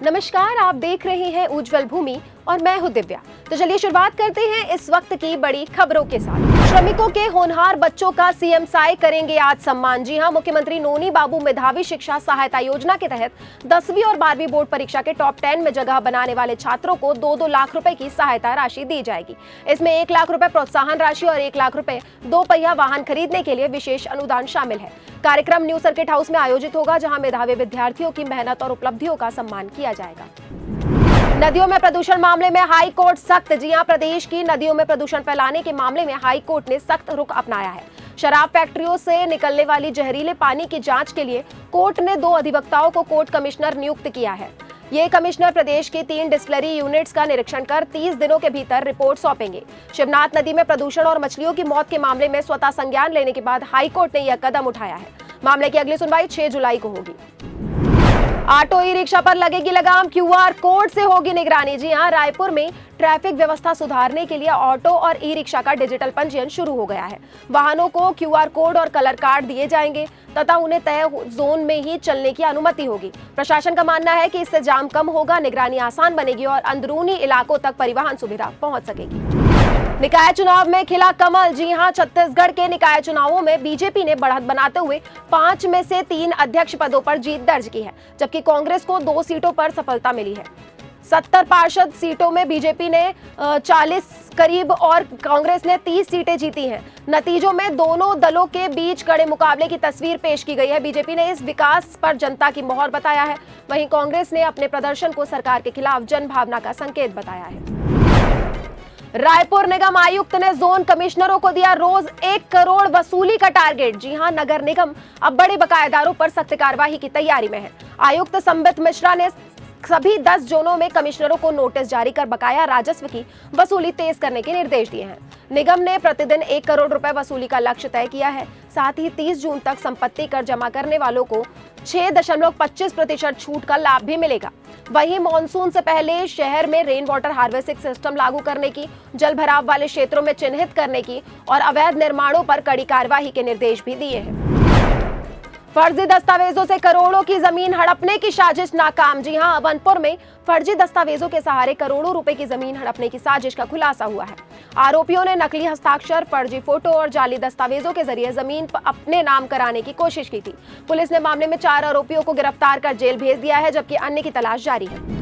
नमस्कार, आप देख रहे हैं उज्जवल भूमि और मैं हूं दिव्या। तो चलिए शुरुआत करते हैं इस वक्त की बड़ी खबरों के साथ। श्रमिकों के होनहार बच्चों का सीएम साय करेंगे आज सम्मान। जी हां, मुख्यमंत्री नोनी बाबू मेधावी शिक्षा सहायता योजना के तहत 10वीं और 12वीं बोर्ड परीक्षा के टॉप 10 में जगह बनाने वाले छात्रों को 2-2 लाख रुपए की सहायता राशि दी जाएगी। इसमें 1 लाख रुपए प्रोत्साहन राशि और 1 लाख रुपए 2 पहिया वाहन खरीदने के लिए विशेष अनुदान शामिल है। कार्यक्रम न्यू सर्किट हाउस में आयोजित होगा, जहां मेधावी विद्यार्थियों की मेहनत और उपलब्धियों का सम्मान किया जाएगा। नदियों में प्रदूषण मामले में हाई कोर्ट सख्त। जी हां, प्रदेश की नदियों में प्रदूषण फैलाने के मामले में हाई कोर्ट ने सख्त रुख अपनाया है। शराब फैक्ट्रियों से निकलने वाली जहरीले पानी की जांच के लिए कोर्ट ने 2 अधिवक्ताओं को कोर्ट कमिश्नर नियुक्त किया है। ये कमिश्नर प्रदेश की 3 डिस्टिलरी यूनिट्स का निरीक्षण कर 30 दिनों के भीतर रिपोर्ट सौंपेंगे। शिवनाथ नदी में प्रदूषण और मछलियों की मौत के मामले में स्वतः संज्ञान लेने के बाद हाई कोर्ट ने यह कदम उठाया है। मामले की अगली सुनवाई 6 जुलाई को होगी। ऑटो ई रिक्शा पर लगेगी लगाम, क्यूआर कोड से होगी निगरानी। जी हां, रायपुर में ट्रैफिक व्यवस्था सुधारने के लिए ऑटो और ई रिक्शा का डिजिटल पंजीयन शुरू हो गया है। वाहनों को क्यूआर कोड और कलर कार्ड दिए जाएंगे तथा उन्हें तय जोन में ही चलने की अनुमति होगी। प्रशासन का मानना है कि इससे जाम कम होगा, निगरानी आसान बनेगी और अंदरूनी इलाकों तक परिवहन सुविधा पहुंच सकेगी। निकाय चुनाव में खिला कमल। जी हां, छत्तीसगढ़ के निकाय चुनावों में बीजेपी ने बढ़त बनाते हुए 5 में से 3 अध्यक्ष पदों पर जीत दर्ज की है, जबकि कांग्रेस को 2 सीटों पर सफलता मिली है। 70 पार्षद सीटों में बीजेपी ने 40 करीब और कांग्रेस ने 30 सीटें जीती हैं। नतीजों में दोनों दलों के बीच कड़े मुकाबले की तस्वीर पेश की गई है। बीजेपी ने इस विकास पर जनता की मोहर बताया है, वहीं कांग्रेस ने अपने प्रदर्शन को सरकार के खिलाफ जनभावना का संकेत बताया है। रायपुर निगम आयुक्त ने जोन कमिश्नरों को दिया रोज 1 करोड़ वसूली का टारगेट। जी हां, नगर निगम अब बड़े बकायेदारों पर सख्त कार्रवाई की तैयारी में है। आयुक्त संबित मिश्रा ने सभी 10 जोनों में कमिश्नरों को नोटिस जारी कर बकाया राजस्व की वसूली तेज करने के निर्देश दिए हैं। निगम ने प्रतिदिन 1 करोड़ रुपए वसूली का लक्ष्य तय किया है। साथ ही 30 जून तक संपत्ति कर जमा करने वालों को 6.25% छूट का लाभ भी मिलेगा। वहीं मॉनसून से पहले शहर में रेन वाटर हार्वेस्टिंग सिस्टम लागू करने की, जल भराव वाले क्षेत्रों में चिन्हित करने की और अवैध निर्माणों पर कड़ी कार्रवाई के निर्देश भी दिए हैं। फर्जी दस्तावेजों से करोड़ों की जमीन हड़पने की साजिश नाकाम। जी हां, अभनपुर में फर्जी दस्तावेजों के सहारे करोड़ों रुपए की जमीन हड़पने की साजिश का खुलासा हुआ है। आरोपियों ने नकली हस्ताक्षर, फर्जी फोटो और जाली दस्तावेजों के जरिए जमीन अपने नाम कराने की कोशिश की थी। पुलिस ने मामले में 4 आरोपियों को गिरफ्तार कर जेल भेज दिया है, जबकि अन्य की तलाश जारी है।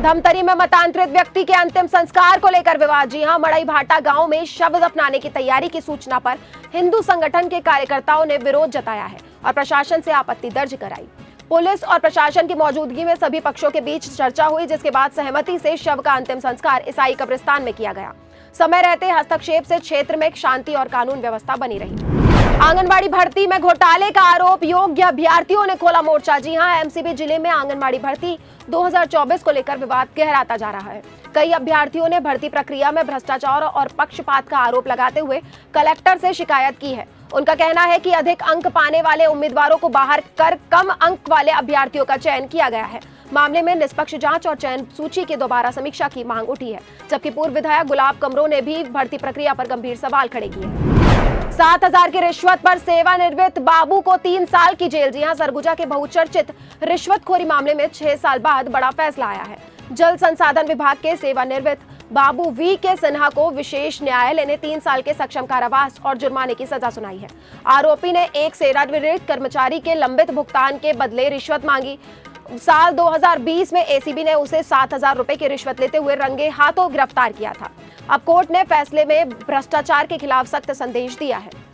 धमतरी में मतांतरित व्यक्ति के अंतिम संस्कार को लेकर विवाद। जी हां, मड़ई भाटा गांव में शव दफनाने की तैयारी की सूचना पर हिंदू संगठन के कार्यकर्ताओं ने विरोध जताया है और प्रशासन से आपत्ति दर्ज कराई। पुलिस और प्रशासन की मौजूदगी में सभी पक्षों के बीच चर्चा हुई, जिसके बाद सहमति से शव का अंतिम संस्कार ईसाई कब्रिस्तान में किया गया। समय रहते हस्तक्षेप से क्षेत्र में शांति और कानून व्यवस्था बनी रही। आंगनबाड़ी भर्ती में घोटाले का आरोप, योग्य अभ्यर्थियों ने खोला मोर्चा। जी हां, एमसीबी जिले में आंगनबाड़ी भर्ती 2024 को लेकर विवाद गहराता जा रहा है। कई अभ्यर्थियों ने भर्ती प्रक्रिया में भ्रष्टाचार और पक्षपात का आरोप लगाते हुए कलेक्टर से शिकायत की है। उनका कहना है कि अधिक अंक पाने वाले उम्मीदवारों को बाहर कर कम अंक वाले अभ्यर्थियों का चयन किया गया है। मामले में निष्पक्ष जांच और चयन सूची की दोबारा समीक्षा की मांग उठी है, जबकि पूर्व विधायक गुलाब कमरों ने भी भर्ती प्रक्रिया पर गंभीर सवाल खड़े किए। 7,000 की रिश्वत पर सेवानिवृत्त बाबू को 3 साल की जेल। जी हां, सरगुजा के बहुचर्चित रिश्वतखोरी मामले में 6 साल बाद बड़ा फैसला आया है। जल संसाधन विभाग के सेवानिवृत्त बाबू वी के सिन्हा को विशेष न्यायालय ने 3 साल के सक्षम कारावास और जुर्माने की सजा सुनाई है। आरोपी ने एक सेवानिवृत्त कर्मचारी के लंबित भुगतान के बदले रिश्वत मांगी। साल 2020 में एसीबी ने उसे 7,000 रुपए की रिश्वत लेते हुए रंगे हाथों गिरफ्तार किया था। अब कोर्ट ने फैसले में भ्रष्टाचार के खिलाफ सख्त संदेश दिया है।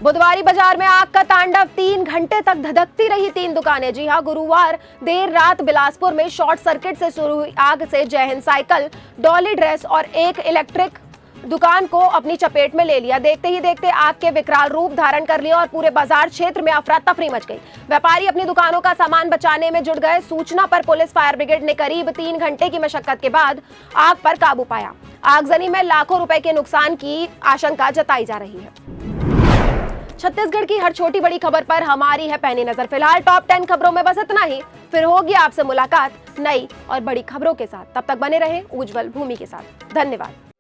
बुधवारी बाजार में आग का तांडव, 3 घंटे तक धधकती रही 3 दुकानें। जी हां, गुरुवार देर रात बिलासपुर में शॉर्ट सर्किट से शुरू हुई आग से जय हिंद साइकिल, डॉली ड्रेस और एक इलेक्ट्रिक दुकान को अपनी चपेट में ले लिया। देखते ही देखते आग के विकराल रूप धारण कर लिया और पूरे बाजार क्षेत्र में अफरा तफरी मच गई। व्यापारी अपनी दुकानों का सामान बचाने में जुट गए। सूचना पर पुलिस, फायर ब्रिगेड ने करीब 3 घंटे की मशक्कत के बाद आग पर काबू पाया। आगजनी में लाखों रुपए के नुकसान की आशंका जताई जा रही है। छत्तीसगढ़ की हर छोटी बड़ी खबर पर हमारी है पैनी नजर। फिलहाल टॉप 10 खबरों में बस इतना ही। फिर होगी आपसे मुलाकात नई और बड़ी खबरों के साथ। तब तक बने रहे उज्जवल भूमि के साथ। धन्यवाद।